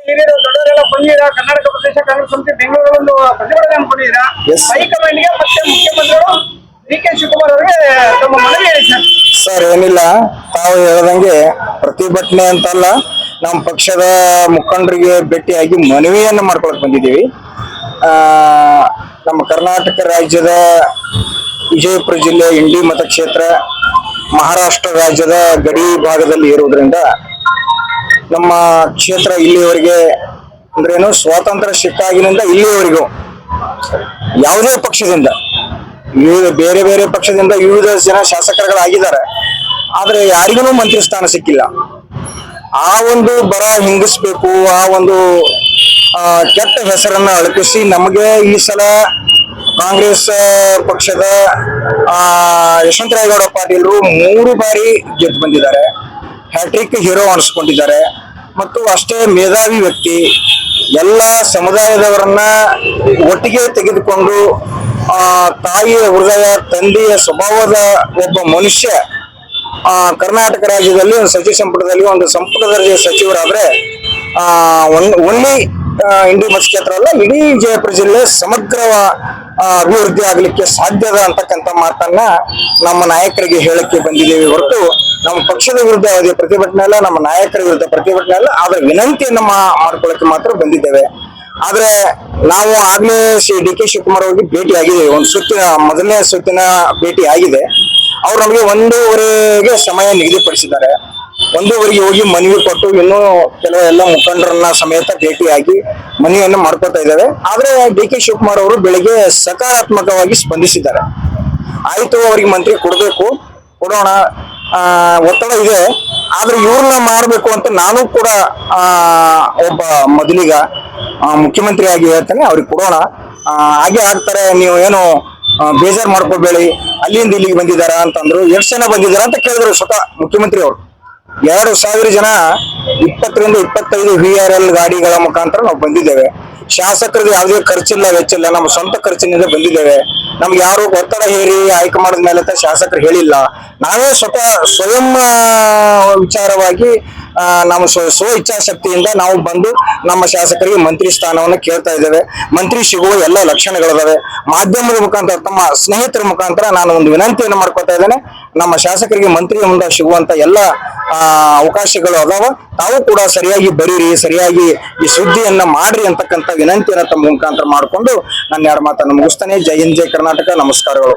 ಹಿರಿಯರು ದೊಡ್ಡವರೆಲ್ಲ ಬಂದಿರಾ? ಕರ್ನಾಟಕ ಪ್ರದೇಶ ಕಾಂಗ್ರೆಸ್ ಸಮಿತಿ ಬೆಂಗಳೂರಲ್ಲಿ ಒಂದು ಪ್ರತಿಭಟನೆ ಹಮ್ಮಿಕೊಂಡಿದ್ದೀರಾ? ಹೈಕಮಾಂಡ್ಗೆ ಮತ್ತೆ ಮುಖ್ಯಮಂತ್ರಿಗಳು ಡಿ.ಕೆ. ಶಿವಕುಮಾರ್ ಅವರಿಗೆ ತಮ್ಮ ಮನವಿ ಹೇಳಿ ಸರ್. ಸರ್, ಏನಿಲ್ಲ, ತಾವು ಹೇಳದಂಗೆ ಪ್ರತಿಭಟನೆ ಅಂತಲ್ಲ, ನಮ್ಮ ಪಕ್ಷದ ಮುಖಂಡರಿಗೆ ಭೇಟಿಯಾಗಿ ಮನವಿಯನ್ನು ಮಾಡ್ಕೊಳಕ್ ಬಂದಿದ್ದೀವಿ. ನಮ್ಮ ಕರ್ನಾಟಕ ರಾಜ್ಯದ ವಿಜಯಪುರ ಜಿಲ್ಲೆ ಇಂಡಿ ಮತಕ್ಷೇತ್ರ ಮಹಾರಾಷ್ಟ್ರ ರಾಜ್ಯದ ಗಡಿ ಭಾಗದಲ್ಲಿ ಇರುವುದರಿಂದ ನಮ್ಮ ಕ್ಷೇತ್ರ ಇಲ್ಲಿವರೆಗೆ ಅಂದ್ರೇನು ಸ್ವಾತಂತ್ರ್ಯ ಸಿಕ್ಕಾಗಿನಿಂದ ಇಲ್ಲಿವರೆಗೂ ಯಾವುದೇ ಪಕ್ಷದಿಂದ ಬೇರೆ ಬೇರೆ ಪಕ್ಷದಿಂದ ವಿವಿಧ ಜನ ಶಾಸಕರುಗಳಾಗಿದ್ದಾರೆ. ಆದ್ರೆ ಯಾರಿಗೂ ಮಂತ್ರಿ ಸ್ಥಾನ ಸಿಕ್ಕಿಲ್ಲ. ಆ ಒಂದು ಬರ ಹಿಂಗಿಸ್ಬೇಕು, ಆ ಒಂದು ಕೆಟ್ಟ ಹೆಸರನ್ನ ಅಳಕಿಸಿ ನಮಗೆ ಈ ಸಲ ಕಾಂಗ್ರೆಸ್ ಪಕ್ಷದ ಯಶವಂತರಾಯಗೌಡ ಪಾಟೀಲ್ರು 3 ಬಾರಿ ಗೆದ್ದು ಬಂದಿದ್ದಾರೆ. ಹ್ಯಾಟ್ರಿಕ್ ಹೀರೋ ಅನಿಸ್ಕೊಂಡಿದ್ದಾರೆ. ಮತ್ತು ಅಷ್ಟೇ ಮೇಧಾವಿ ವ್ಯಕ್ತಿ, ಎಲ್ಲ ಸಮುದಾಯದವರನ್ನ ಒಟ್ಟಿಗೆ ತೆಗೆದುಕೊಂಡು ತಾಯಿಯ ಹೃದಯ, ತಂದೆಯ ಸ್ವಭಾವದ ಒಬ್ಬ ಮನುಷ್ಯ ಕರ್ನಾಟಕ ರಾಜ್ಯದಲ್ಲಿ ಒಂದು ಸಚಿವ ಸಂಪುಟದಲ್ಲಿ ಒಂದು ಸಂಪುಟ ದರ್ಜೆಯ ಸಚಿವರಾದ್ರೆ ಒನ್ಲಿ ಇಂಡಿ ಮತಕ್ಷೇತ್ರ ಅಲ್ಲ, ಇಡೀ ವಿಜಯಪುರ ಜಿಲ್ಲೆ ಸಮಗ್ರ ಅಭಿವೃದ್ಧಿ ಆಗ್ಲಿಕ್ಕೆ ಸಾಧ್ಯದ ಅಂತಕ್ಕಂಥ ಮಾತನ್ನ ನಮ್ಮ ನಾಯಕರಿಗೆ ಹೇಳಕ್ಕೆ ಬಂದಿದ್ದೇವೆ ಹೊರತು ನಮ್ಮ ಪಕ್ಷದ ವಿರುದ್ಧ ಯಾವುದೇ ಪ್ರತಿಭಟನೆ ಅಲ್ಲ, ನಮ್ಮ ನಾಯಕರ ವಿರುದ್ಧ ಪ್ರತಿಭಟನೆ ಅಲ್ಲ. ಆದ್ರೆ ವಿನಂತಿಯನ್ನ ಮಾಡ್ಕೊಳ್ಳಕ್ಕೆ ಮಾತ್ರ ಬಂದಿದ್ದೇವೆ. ಆದ್ರೆ ನಾವು ಆಗ್ಲೇ ಡಿ.ಕೆ. ಶಿವಕುಮಾರ್ ಅವರಿಗೆ ಭೇಟಿ ಆಗಿದ್ದೇವೆ. ಮೊದಲನೇ ಸುತ್ತಿನ ಭೇಟಿ ಆಗಿದೆ. ಅವ್ರು ನಮಗೆ 1:15ಗೆ ಸಮಯ ನಿಗದಿಪಡಿಸಿದ್ದಾರೆ. 1:15ಗೆ ಹೋಗಿ ಮನವಿ ಕೊಟ್ಟು ಇನ್ನೂ ಎಲ್ಲ ಮುಖಂಡರನ್ನ ಸಮೇತ ಭೇಟಿಯಾಗಿ ಮನವಿಯನ್ನು ಮಾಡ್ಕೊತಾ ಇದ್ದೇವೆ. ಆದ್ರೆ ಡಿ.ಕೆ. ಶಿವಕುಮಾರ್ ಅವರು ಬೆಳಿಗ್ಗೆ ಸಕಾರಾತ್ಮಕವಾಗಿ ಸ್ಪಂದಿಸಿದ್ದಾರೆ. ಆಯ್ತು, ಅವರಿಗೆ ಮಂತ್ರಿ ಕೊಡೋಣ, ಒತ್ತಡ ಇದೆ, ಆದ್ರೆ ಇವ್ರನ್ನ ಮಾಡಬೇಕು ಅಂತ ನಾನು ಕೂಡ ಒಬ್ಬ ಮೊದಲಿಗ ಮುಖ್ಯಮಂತ್ರಿ ಆಗಿ ಹೇಳ್ತೇನೆ, ಅವ್ರಿಗೆ ಕೊಡೋಣ, ಹಾಗೆ ಆಗ್ತಾರೆ, ನೀವು ಏನು ಬೇಜಾರು ಮಾಡ್ಕೋಬೇಡಿ, ಅಲ್ಲಿಂದ ಇಲ್ಲಿಗೆ ಬಂದಿದ್ದಾರ ಅಂತಂದ್ರು. ಎಷ್ಟು ಜನ ಬಂದಿದ್ದಾರ ಅಂತ ಕೇಳಿದ್ರು ಸ್ವತಃ ಮುಖ್ಯಮಂತ್ರಿ ಅವರು. 2,000 ಜನ 20 ರಿಂದ 25 VRL ಗಾಡಿಗಳ ಮುಖಾಂತರ ನಾವು ಬಂದಿದ್ದೇವೆ. ಶಾಸಕರಿಗೆ ಯಾವುದೇ ಖರ್ಚಿಲ್ಲ, ವೆಚ್ಚಿಲ್ಲ, ನಮ್ಮ ಸ್ವಂತ ಖರ್ಚಿನಿಂದ ಬಂದಿದ್ದೇವೆ. ನಮ್ಗೆ ಯಾರು ಒತ್ತಡ ಹೇರಿ ಆಯ್ಕೆ ಮಾಡಿದ ಮೇಲೆ ಅಂತ ಶಾಸಕರು ಹೇಳಿಲ್ಲ. ನಾವೇ ಸ್ವಯಂ ವಿಚಾರವಾಗಿ ನಮ್ಮ ಸ್ವ ಇಚ್ಛಾಶಕ್ತಿಯಿಂದ ನಾವು ಬಂದು ನಮ್ಮ ಶಾಸಕರಿಗೆ ಮಂತ್ರಿ ಸ್ಥಾನವನ್ನು ಕೇಳ್ತಾ ಇದ್ದೇವೆ. ಮಂತ್ರಿ ಸಿಗುವ ಎಲ್ಲ ಲಕ್ಷಣಗಳಿದಾವೆ. ಮಾಧ್ಯಮದ ಮುಖಾಂತರ, ತಮ್ಮ ಸ್ನೇಹಿತರ ಮುಖಾಂತರ ನಾನು ಒಂದು ವಿನಂತಿಯನ್ನು ಮಾಡ್ಕೊತಾ ಇದ್ದೇನೆ. ನಮ್ಮ ಶಾಸಕರಿಗೆ ಮಂತ್ರಿ ಮುಂದೆ ಸಿಗುವಂತ ಎಲ್ಲ ಅವಕಾಶಗಳು ಅದಾವ. ತಾವು ಕೂಡ ಸರಿಯಾಗಿ ಬರೀರಿ, ಸರಿಯಾಗಿ ಈ ಸುದ್ದಿಯನ್ನ ಮಾಡ್ರಿ ಅಂತಕ್ಕಂಥ ವಿನಂತಿಯನ್ನ ತಮ್ಮ ಮುಖಾಂತರ ಮಾಡಿಕೊಂಡು ನನ್ನ 2 ಮಾತನ್ನು ಮುಗಿಸ್ತೇನೆ. ಜೈ ಹಿಂದ್, ಜೈ ಕರ್ನಾಟಕ. ನಮಸ್ಕಾರಗಳು.